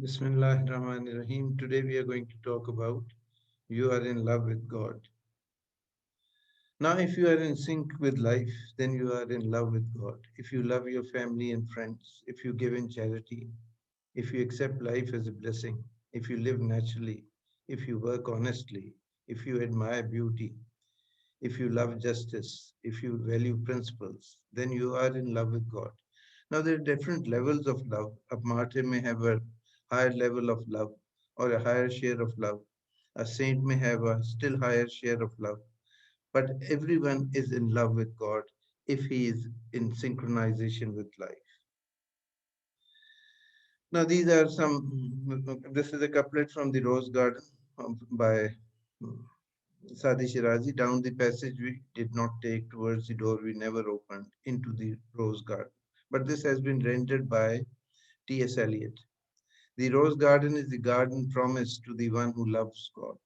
Bismillahirrahmanirrahim. Today we are going to talk about you are in love with God. Now, if you are in sync with life, then you are in love with God. If you love your family and friends, if you give in charity, if you accept life as a blessing, if you live naturally, if you work honestly, if you admire beauty, if you love justice, if you value principles, then you are in love with God. Now, there are different levels of love. A martyr may have a higher level of love or a higher share of love. A saint may have a still higher share of love. But everyone is in love with God if he is in synchronization with life. Now, these are this is a couplet from the Rose Garden by Sadi Shirazi. Down the passage we did not take, towards the door we never opened, into the rose garden. But this has been rendered by T.S. Eliot. The rose garden is the garden promised to the one who loves God,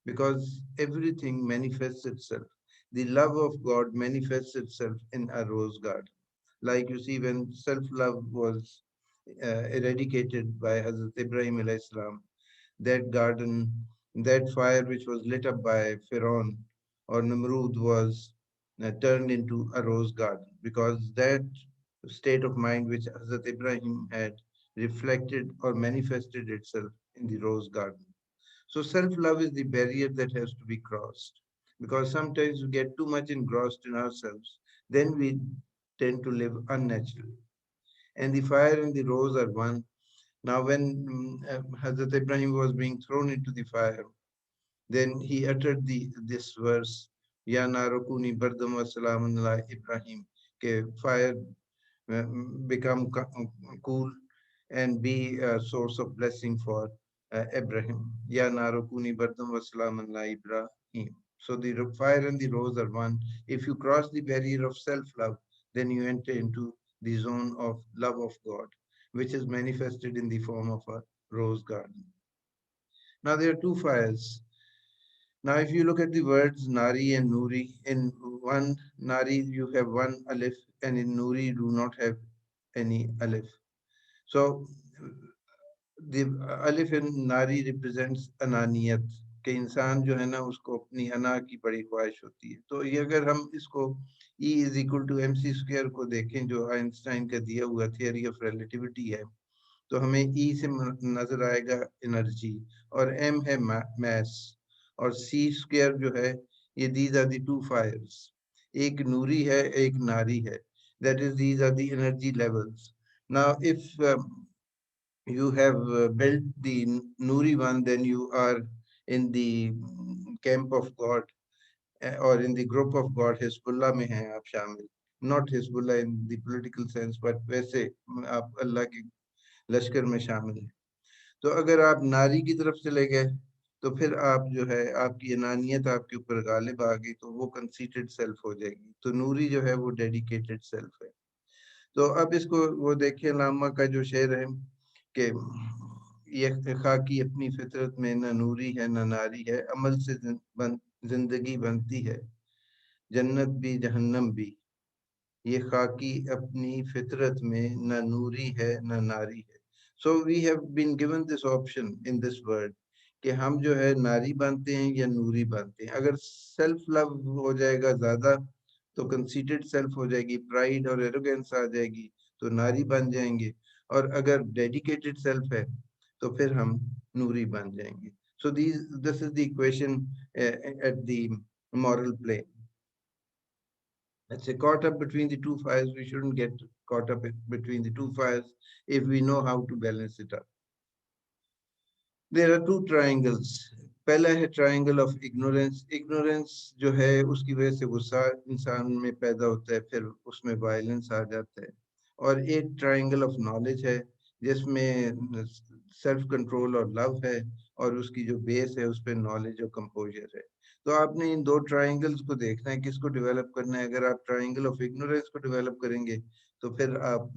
because everything manifests itself. The love of God manifests itself in a rose garden. Like you see, when self love was eradicated by Hazrat Ibrahim alayhi salam, that garden, that fire which was lit up by Pharaoh or Namrud was turned into a rose garden, because that state of mind which Hazrat Ibrahim had reflected or manifested itself in the rose garden. So self love is the barrier that has to be crossed, because sometimes we get too much engrossed in ourselves, then we tend to live unnaturally. And the fire and the rose are one. Now, when Hazrat Ibrahim was being thrown into the fire, then he uttered this verse, Ya narukuni bardam wa salamun ala Ibrahim, ke fire uh, become cool and be a source of blessing for Abraham. Ya narukuni bardam wa salamun ala Ibrahim. So the fire and the rose are one. If you cross the barrier of self-love, then you enter into the zone of love of God, which is manifested in the form of a rose garden. Now there are two fires. Now, if you look at the words Nari and Nuri, in one Nari you have one alif, and in Nuri you do not have any alif. So the alif in Nari represents अनानियत, कि इंसान जो है ना उसको अपनी अना की बड़ी ख्वाहिश होती है. तो ये अगर हम इसको E is equal to M C square को देखें, जो आइंस्टाइन का दिया हुआ थियरी ऑफ रिलेटिविटी है, तो हमें E से नजर आएगा एनर्जी, और M है मैस, और C स्क्वायर जो है, ये these are the two fires. एक नूरी है, एक नारी है. That is these are the energy levels. Now if you have built the Nuri one, then you are in the camp of God, or in the group of God. Hezbollah में हैं आप शामिल, not Hezbollah in the political sense, but वैसे आप अल्लाह के लश्कर में शामिल हैं. तो अगर आप नारी की तरफ चले गए, तो फिर आप जो है, आपकी अनानियत आपके ऊपर गालिब आ गई, तो वो कंसीटेड सेल्फ हो जाएगी. तो नूरी जो है वो डेडिकेटेड सेल्फ है. तो अब इसको वो देखिए, लामा का जो शेर है कि ये खाकी अपनी फितरत में न नूरी है न नारी है, अमल से जिंदगी बनती है, जन्नत भी जहन्नम भी. ये खाकी अपनी फितरत में न नूरी है न नारी है. So we have been given this option in this word, कि हम जो है नारी बनते हैं या नूरी बनते हैं. अगर सेल्फ लव हो जाएगा ज्यादा, तो कंसीटेड सेल्फ हो जाएगी, प्राइड और एरोगेंस आ जाएगी, तो नारी बन जाएंगे. और अगर डेडिकेटेड सेल्फ है, तो फिर हम नूरी बन जाएंगे. So this is the equation at the moral plane. Let's say caught up between the two fires, we shouldn't get caught up between the two fires if we know how to balance it up. There are two triangles. पहला है triangle of ignorance. Ignorance जो है उसकी वजह से गुस्सा इंसान में पैदा होता है, फिर उसमें वायलेंस आ जाता है. और एक ट्रायंगल ऑफ नॉलेज है, जिसमें सेल्फ कंट्रोल और लव है, और उसकी जो बेस है उस पर नॉलेज और कंपोजर है. तो आपने इन दो ट्रायंगल्स को देखना है, किसको डेवलप करना है. अगर आप ट्रायंगल ऑफ इग्नोरेंस को डेवलप करेंगे, तो फिर आप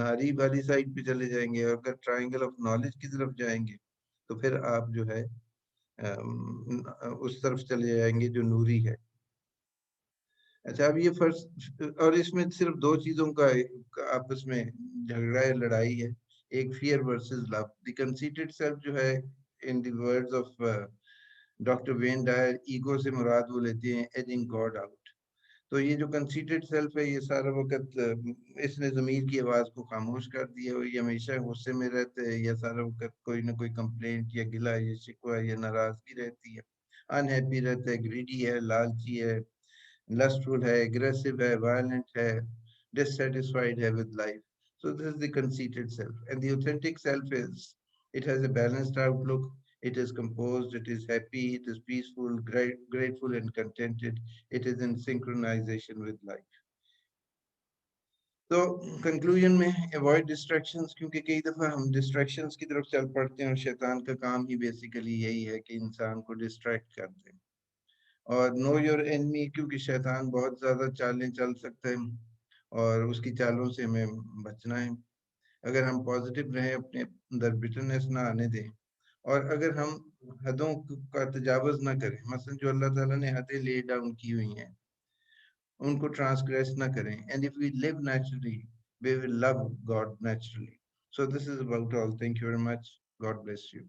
नारी वाली साइड पे चले जाएंगे, और अगर ट्रायंगल ऑफ नॉलेज की तरफ जाएंगे, तो फिर आप जो है उस तरफ चले जाएंगे जो नूरी है. अच्छा, अब ये फर्स्ट, और इसमें सिर्फ दो चीजों का आपस में झगड़ा है, लड़ाई है. एक fear versus love. The conceited self जो है, in the words of doctor Wayne Dyer, ego से मुराद वो लेते हैं एजिंग गॉड आउट। तो ये जो कंसीटेड सेल्फ है, ये सारा वक्त इसने ज़मीर की आवाज़ को खामोश कर दिया हो, ये हमेशा गुस्से में रहते हैं, या सारा वक्त कोई ना कोई कंप्लेंट या गिला या शिकवा या नाराज़गी रहती है, अनहैप्पी रहता है, ग्रीडी है, लालची है, lustful है, aggressive है, violent है, dissatisfied है with life. So this is the conceited self. And the authentic self is, it has a balanced outlook, it is composed, it is happy, it is peaceful, grateful and contented, it is in synchronization with life. तो conclusion में avoid distractions, क्योंकि कई दफ़ा हम distractions की तरफ चल पड़ते हैं और शैतान का काम ही बेसिकली यही है कि इंसान को डिस्ट्रैक्ट कर दे। और नो योर एनिमी, क्योंकि शैतान बहुत ज़्यादा चालें चल सकता है और उसकी चालों से हमें बचना है। अगर हम पॉजिटिव रहें, अपने अंदर बिटरनेस ना आने दें, और अगर हम हदों का तजावुज़ ना करें, मसलन जो अल्लाह ताला ने हदें ले डाउन की हुई हैं उनको ट्रांसग्रेस ना करें, and if we live naturally we will love God naturally. So this is about all. Thank you very much. God bless you.